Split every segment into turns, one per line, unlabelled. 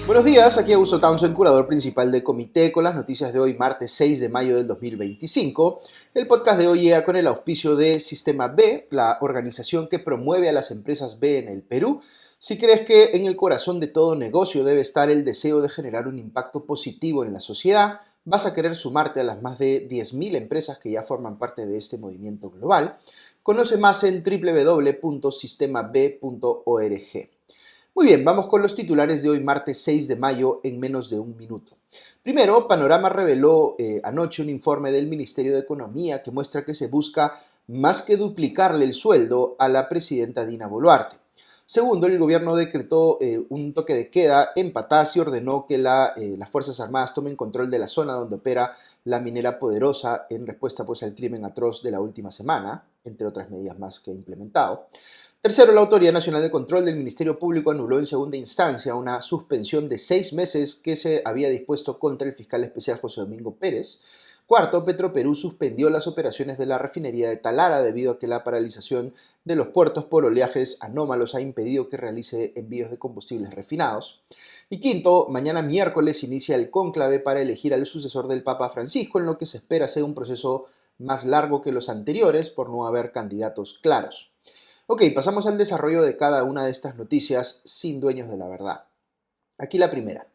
Buenos días, aquí Augusto Townsend, curador principal de Comité, con las noticias de hoy, martes 6 de mayo del 2025. El podcast de hoy llega con el auspicio de Sistema B, la organización que promueve a las empresas B en el Perú. Si crees que en el corazón de todo negocio debe estar el deseo de generar un impacto positivo en la sociedad, vas a querer sumarte a las más de 10.000 empresas que ya forman parte de este movimiento global. Conoce más en www.sistemab.org. Muy bien, vamos con los titulares de hoy, martes 6 de mayo, en menos de un minuto. Primero, Panorama reveló anoche un informe del Ministerio de Economía que muestra que se busca más que duplicarle el sueldo a la presidenta Dina Boluarte. Segundo, el gobierno decretó un toque de queda en Patás y ordenó que las Fuerzas Armadas tomen control de la zona donde opera la minera Poderosa en respuesta pues, al crimen atroz de la última semana, entre otras medidas más que ha implementado. Tercero, la Autoridad Nacional de Control del Ministerio Público anuló en segunda instancia una suspensión de 6 meses que se había dispuesto contra el fiscal especial José Domingo Pérez. Cuarto, Petroperú suspendió las operaciones de la refinería de Talara debido a que la paralización de los puertos por oleajes anómalos ha impedido que realice envíos de combustibles refinados. Y quinto, mañana miércoles inicia el cónclave para elegir al sucesor del Papa Francisco, en lo que se espera sea un proceso más largo que los anteriores por no haber candidatos claros. Ok, pasamos al desarrollo de cada una de estas noticias sin dueños de la verdad. Aquí la primera.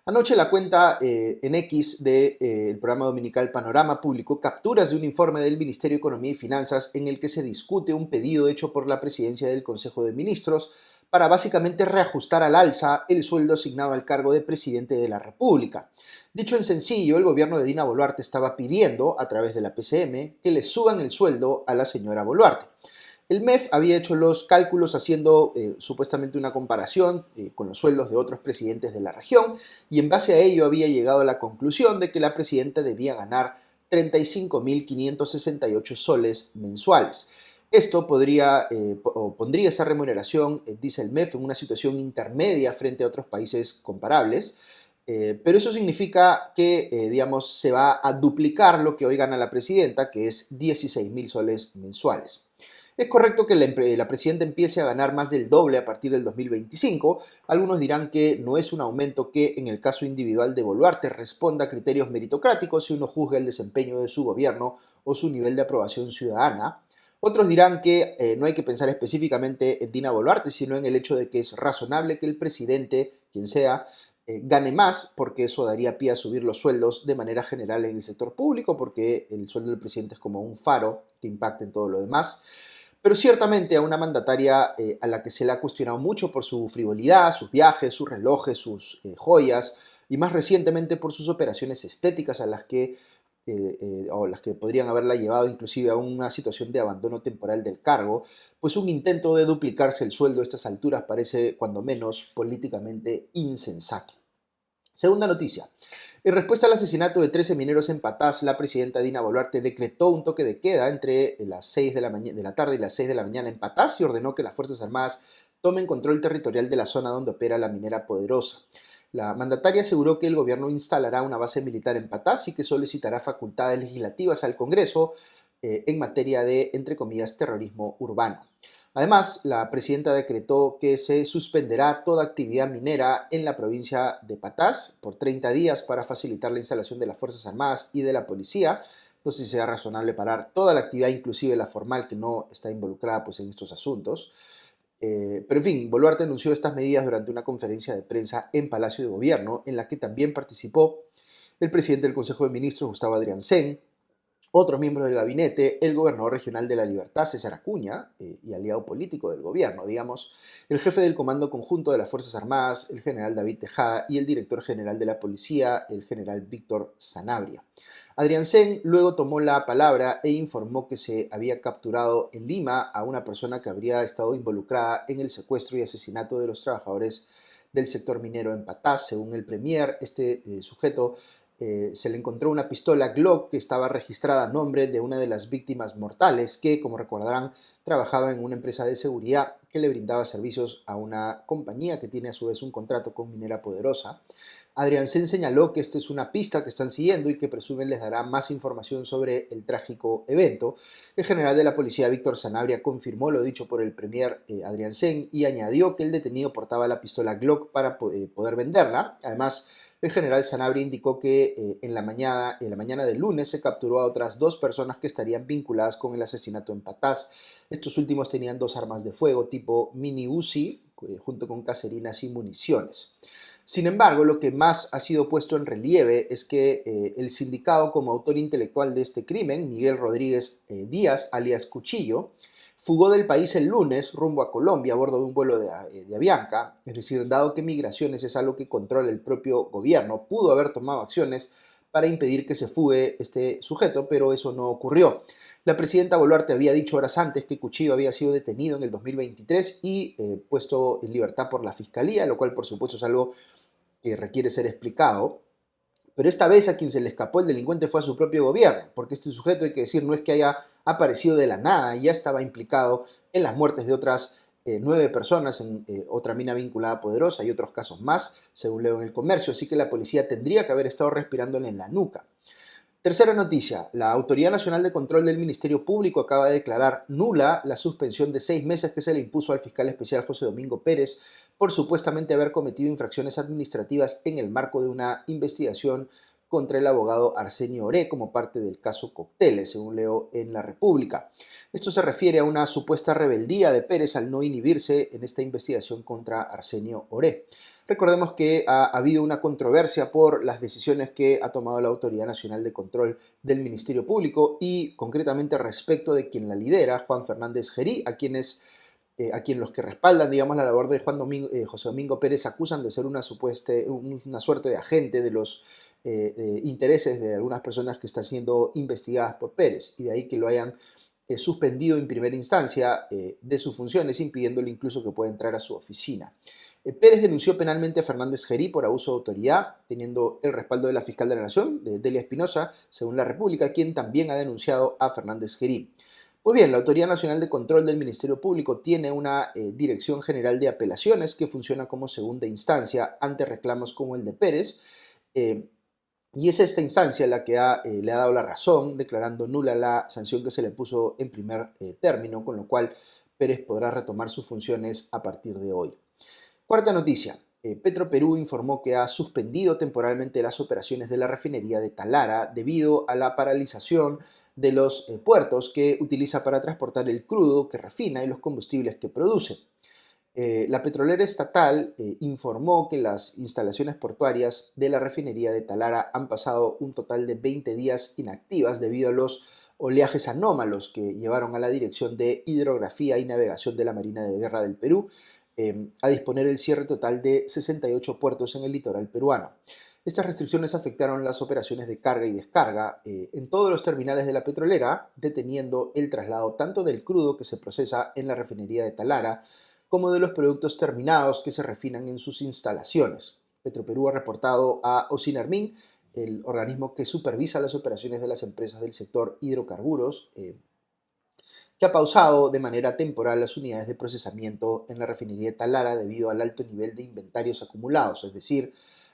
Anoche la cuenta en X del programa dominical Panorama publicó capturas de un informe del Ministerio de Economía y Finanzas en el que se discute un pedido hecho por la presidencia del Consejo de Ministros para básicamente reajustar al alza el sueldo asignado al cargo de presidente de la República. Dicho en sencillo, el gobierno de Dina Boluarte estaba pidiendo, a través de la PCM, que le suban el sueldo a la señora Boluarte. El MEF había hecho los cálculos haciendo supuestamente una comparación con los sueldos de otros presidentes de la región y en base a ello había llegado a la conclusión de que la presidenta debía ganar 35.568 soles mensuales. Esto pondría esa remuneración, dice el MEF, en una situación intermedia frente a otros países comparables. Pero eso significa que, digamos, se va a duplicar lo que hoy gana la presidenta, que es 16.000 soles mensuales. Es correcto que la presidenta empiece a ganar más del doble a partir del 2025. Algunos dirán que no es un aumento que, en el caso individual de Boluarte, responda a criterios meritocráticos si uno juzga el desempeño de su gobierno o su nivel de aprobación ciudadana. Otros dirán que no hay que pensar específicamente en Dina Boluarte, sino en el hecho de que es razonable que el presidente, quien sea, gane más, porque eso daría pie a subir los sueldos de manera general en el sector público, porque el sueldo del presidente es como un faro que impacta en todo lo demás. Pero ciertamente a una mandataria a la que se le ha cuestionado mucho por su frivolidad, sus viajes, sus relojes, sus joyas, y más recientemente por sus operaciones estéticas o las que podrían haberla llevado inclusive a una situación de abandono temporal del cargo, pues un intento de duplicarse el sueldo a estas alturas parece cuando menos políticamente insensato. Segunda noticia. En respuesta al asesinato de 13 mineros en Patás, la presidenta Dina Boluarte decretó un toque de queda entre las 6 de la tarde y las 6 de la mañana en Patás y ordenó que las Fuerzas Armadas tomen control territorial de la zona donde opera la minera Poderosa. La mandataria aseguró que el gobierno instalará una base militar en Patás y que solicitará facultades legislativas al Congreso en materia de, entre comillas, terrorismo urbano. Además, la presidenta decretó que se suspenderá toda actividad minera en la provincia de Patás por 30 días para facilitar la instalación de las Fuerzas Armadas y de la policía. No sé si sea razonable parar toda la actividad, inclusive la formal, que no está involucrada pues, en estos asuntos. Pero en fin, Boluarte anunció estas medidas durante una conferencia de prensa en Palacio de Gobierno, en la que también participó el presidente del Consejo de Ministros, Gustavo Adriancén, otros miembros del gabinete, el gobernador regional de La Libertad, César Acuña, y aliado político del gobierno, digamos, el jefe del Comando Conjunto de las Fuerzas Armadas, el general David Tejada, y el director general de la Policía, el general Víctor Sanabria. Adriancén luego tomó la palabra e informó que se había capturado en Lima a una persona que habría estado involucrada en el secuestro y asesinato de los trabajadores del sector minero en Patás. Según el premier, este sujeto se le encontró una pistola Glock que estaba registrada a nombre de una de las víctimas mortales que, como recordarán, trabajaba en una empresa de seguridad que le brindaba servicios a una compañía que tiene a su vez un contrato con Minera Poderosa. Adriansen señaló que esta es una pista que están siguiendo y que presumen les dará más información sobre el trágico evento. El general de la policía, Víctor Sanabria, confirmó lo dicho por el premier Adriansen y añadió que el detenido portaba la pistola Glock para poder venderla. Además, el general Sanabria indicó que en la mañana del lunes se capturó a otras 2 personas que estarían vinculadas con el asesinato en Patás. Estos últimos tenían 2 armas de fuego tipo mini Uzi, junto con caserinas y municiones. Sin embargo, lo que más ha sido puesto en relieve es que el sindicado como autor intelectual de este crimen, Miguel Rodríguez Díaz, alias Cuchillo, fugó del país el lunes rumbo a Colombia a bordo de un vuelo de Avianca. Es decir, dado que migraciones es algo que controla el propio gobierno, pudo haber tomado acciones para impedir que se fugue este sujeto, pero eso no ocurrió. La presidenta Boluarte había dicho horas antes que Cuchillo había sido detenido en el 2023 y puesto en libertad por la fiscalía, lo cual por supuesto es algo que requiere ser explicado. Pero esta vez a quien se le escapó el delincuente fue a su propio gobierno, porque este sujeto, hay que decir, no es que haya aparecido de la nada, ya estaba implicado en las muertes de otras 9 personas en otra mina vinculada a Poderosa y otros casos más, según leo en El Comercio, así que la policía tendría que haber estado respirándole en la nuca. Tercera noticia, la Autoridad Nacional de Control del Ministerio Público acaba de declarar nula la suspensión de 6 meses que se le impuso al fiscal especial José Domingo Pérez por supuestamente haber cometido infracciones administrativas en el marco de una investigación contra el abogado Arsenio Oré como parte del caso Cocteles, según leo en La República. Esto se refiere a una supuesta rebeldía de Pérez al no inhibirse en esta investigación contra Arsenio Oré. Recordemos que ha habido una controversia por las decisiones que ha tomado la Autoridad Nacional de Control del Ministerio Público y concretamente respecto de quien la lidera, Juan Fernández Gerí, a quien los que respaldan, digamos, la labor de José Domingo Pérez acusan de ser una suerte de agente de los intereses de algunas personas que están siendo investigadas por Pérez, y de ahí que lo hayan suspendido en primera instancia de sus funciones, impidiéndole incluso que pueda entrar a su oficina. Pérez denunció penalmente a Fernández Gerí por abuso de autoridad, teniendo el respaldo de la fiscal de la Nación, de Delia Espinosa, según La República, quien también ha denunciado a Fernández Gerí. Pues bien, la Autoridad Nacional de Control del Ministerio Público tiene una Dirección General de Apelaciones que funciona como segunda instancia ante reclamos como el de Pérez, y es esta instancia la que le ha dado la razón, declarando nula la sanción que se le puso en primer término, con lo cual Pérez podrá retomar sus funciones a partir de hoy. Cuarta noticia. Petroperú informó que ha suspendido temporalmente las operaciones de la refinería de Talara debido a la paralización de los puertos que utiliza para transportar el crudo que refina y los combustibles que produce. La petrolera estatal informó que las instalaciones portuarias de la refinería de Talara han pasado un total de 20 días inactivas debido a los oleajes anómalos que llevaron a la Dirección de Hidrografía y Navegación de la Marina de Guerra del Perú a disponer el cierre total de 68 puertos en el litoral peruano. Estas restricciones afectaron las operaciones de carga y descarga en todos los terminales de la petrolera, deteniendo el traslado tanto del crudo que se procesa en la refinería de Talara como de los productos terminados que se refinan en sus instalaciones. Petroperú ha reportado a OSINARMIN, el organismo que supervisa las operaciones de las empresas del sector hidrocarburos, que ha pausado de manera temporal las unidades de procesamiento en la refinería de Talara debido al alto nivel de inventarios acumulados, es decir,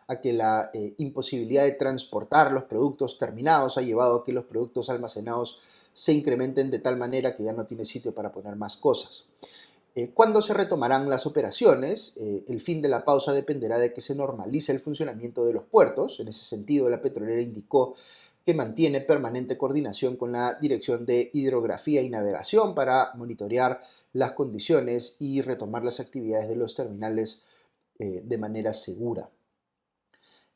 a que la imposibilidad de transportar los productos terminados ha llevado a que los productos almacenados se incrementen de tal manera que ya no tiene sitio para poner más cosas. ¿Cuándo se retomarán las operaciones? El fin de la pausa dependerá de que se normalice el funcionamiento de los puertos. En ese sentido, la petrolera indicó que mantiene permanente coordinación con la Dirección de Hidrografía y Navegación para monitorear las condiciones y retomar las actividades de los terminales de manera segura.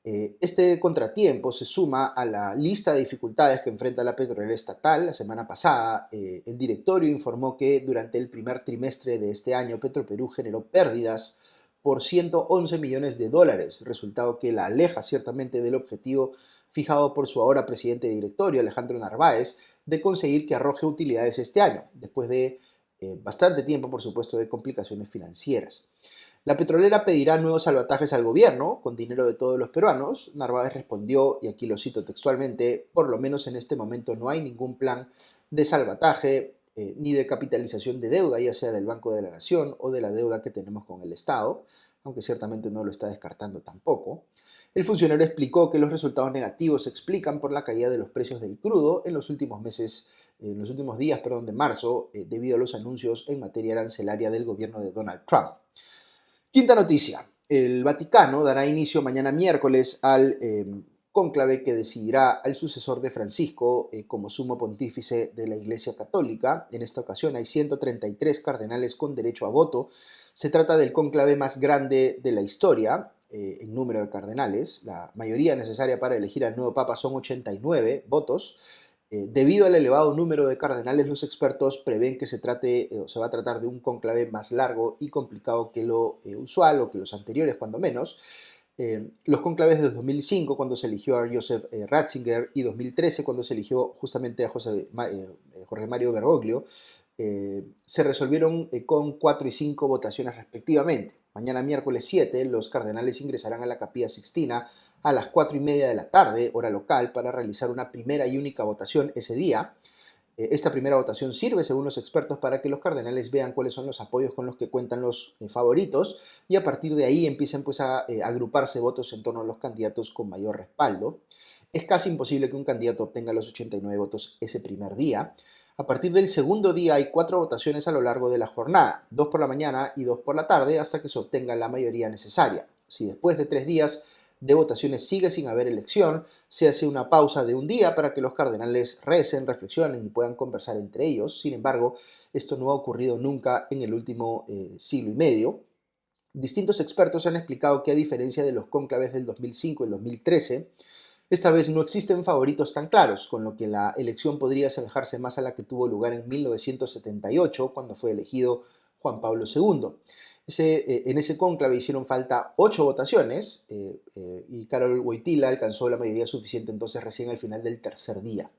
Este contratiempo se suma a la lista de dificultades que enfrenta la petrolera estatal. La semana pasada, el directorio informó que durante el primer trimestre de este año, Petroperú generó pérdidas por 111 millones de dólares, resultado que la aleja ciertamente del objetivo fijado por su ahora presidente de directorio, Alejandro Narváez, de conseguir que arroje utilidades este año, después de bastante tiempo, por supuesto, de complicaciones financieras. La petrolera pedirá nuevos salvatajes al gobierno con dinero de todos los peruanos. Narváez respondió, y aquí lo cito textualmente, por lo menos en este momento no hay ningún plan de salvataje ni de capitalización de deuda, ya sea del Banco de la Nación o de la deuda que tenemos con el Estado, aunque ciertamente no lo está descartando tampoco. El funcionario explicó que los resultados negativos se explican por la caída de los precios del crudo en los últimos meses, en los últimos días, de marzo, debido a los anuncios en materia arancelaria del gobierno de Donald Trump. Quinta noticia. El Vaticano dará inicio mañana miércoles al cónclave que decidirá al sucesor de Francisco como sumo pontífice de la Iglesia Católica. En esta ocasión hay 133 cardenales con derecho a voto. Se trata del cónclave más grande de la historia en número de cardenales. La mayoría necesaria para elegir al nuevo papa son 89 votos. Debido al elevado número de cardenales, los expertos prevén que se va a tratar de un cónclave más largo y complicado que lo usual o que los anteriores, cuando menos. Los cónclaves de 2005, cuando se eligió a Joseph Ratzinger, y 2013, cuando se eligió justamente a Jorge Mario Bergoglio, se resolvieron con 4 y 5 votaciones respectivamente. Mañana miércoles 7, los cardenales ingresarán a la Capilla Sixtina a las 4:30 de la tarde, hora local, para realizar una primera y única votación ese día. Esta primera votación sirve, según los expertos, para que los cardenales vean cuáles son los apoyos con los que cuentan los favoritos, y a partir de ahí empiecen pues a agruparse votos en torno a los candidatos con mayor respaldo. Es casi imposible que un candidato obtenga los 89 votos ese primer día. A partir del segundo día hay 4 votaciones a lo largo de la jornada, 2 por la mañana y 2 por la tarde, hasta que se obtenga la mayoría necesaria. Si después de 3 días de votaciones sigue sin haber elección, se hace una pausa de un día para que los cardenales recen, reflexionen y puedan conversar entre ellos. Sin embargo, esto no ha ocurrido nunca en el último siglo y medio. Distintos expertos han explicado que, a diferencia de los cónclaves del 2005 y el 2013, esta vez no existen favoritos tan claros, con lo que la elección podría asemejarse más a la que tuvo lugar en 1978, cuando fue elegido Juan Pablo II. En ese cónclave hicieron falta 8 votaciones y Karol Wojtyla alcanzó la mayoría suficiente entonces recién al final del tercer día.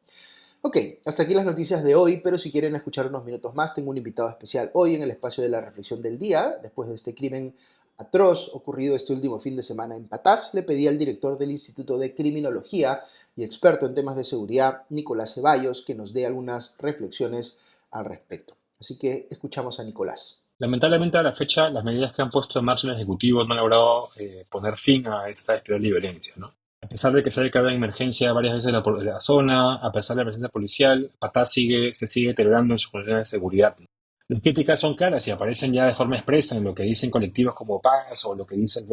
Ok, hasta aquí las noticias de hoy, pero si quieren escuchar unos minutos más, tengo un invitado especial hoy en el espacio de la reflexión del día. Después de este crimen atroz ocurrido este último fin de semana en Patás, le pedí al director del Instituto de Criminología y experto en temas de seguridad, Nicolás Ceballos, que nos dé algunas reflexiones al respecto. Así que escuchamos a Nicolás.
Lamentablemente, a la fecha, las medidas que han puesto en marcha el Ejecutivo no han logrado poner fin a esta espiral de violencia, ¿no? A pesar de que se ha declarado emergencia varias veces en la zona, a pesar de la presencia policial, Patás se sigue deteriorando en sus condiciones de seguridad, ¿no? Las críticas son claras y aparecen ya de forma expresa en lo que dicen colectivos como Paz o lo que dicen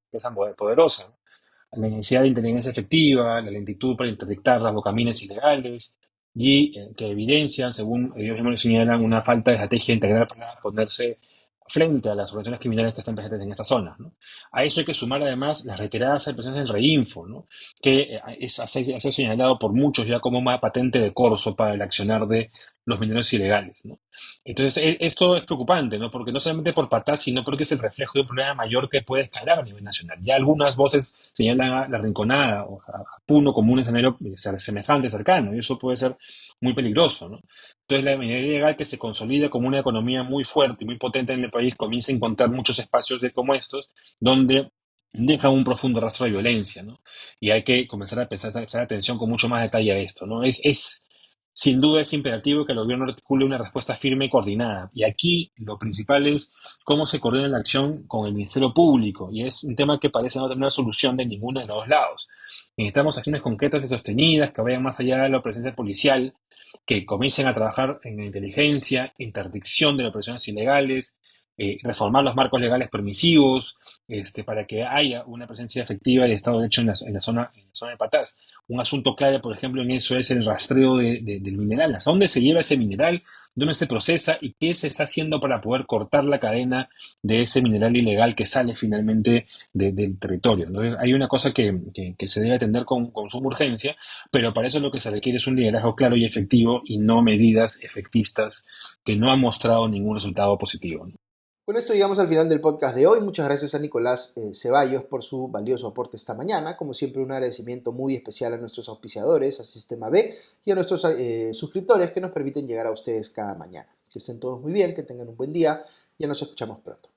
Prensa Poderosa, ¿no? La necesidad de inteligencia efectiva, la lentitud para interdictar las bocaminas ilegales y que evidencian, según ellos mismos señalan, una falta de estrategia integral para ponerse frente a las organizaciones criminales que están presentes en esta zona, ¿no? A eso hay que sumar además las reiteradas presencias en Reinfo, ¿no? Que ha sido señalado por muchos ya como una patente de corso para el accionar de los mineros ilegales, ¿no? Entonces, esto es preocupante, ¿no? Porque no solamente por Patás, sino porque es el reflejo de un problema mayor que puede escalar a nivel nacional. Ya algunas voces señalan a La Rinconada o a Puno como un escenario semejante, cercano, y eso puede ser muy peligroso, ¿no? Entonces, la minería ilegal, que se consolida como una economía muy fuerte y muy potente en el país, comienza a encontrar muchos espacios como estos donde deja un profundo rastro de violencia, ¿no? Y hay que comenzar a prestar atención con mucho más detalle a esto, ¿no? Sin duda es imperativo que el gobierno articule una respuesta firme y coordinada. Y aquí lo principal es cómo se coordina la acción con el Ministerio Público. Y es un tema que parece no tener solución de ninguno de los dos lados. Necesitamos acciones concretas y sostenidas que vayan más allá de la presencia policial, que comiencen a trabajar en inteligencia, interdicción de las operaciones ilegales, reformar los marcos legales permisivos, para que haya una presencia efectiva de Estado de Derecho en la zona de Patás. Un asunto clave, por ejemplo, en eso es el rastreo del mineral. ¿Hasta dónde se lleva ese mineral? ¿Dónde se procesa? ¿Y qué se está haciendo para poder cortar la cadena de ese mineral ilegal que sale finalmente del territorio? Entonces, hay una cosa que se debe atender con suma urgencia, pero para eso lo que se requiere es un liderazgo claro y efectivo y no medidas efectistas que no han mostrado ningún resultado positivo, ¿no?
Con esto llegamos al final del podcast de hoy. Muchas gracias a Nicolás Ceballos por su valioso aporte esta mañana. Como siempre, un agradecimiento muy especial a nuestros auspiciadores, a Sistema B y a nuestros suscriptores que nos permiten llegar a ustedes cada mañana. Que estén todos muy bien, que tengan un buen día. Ya nos escuchamos pronto.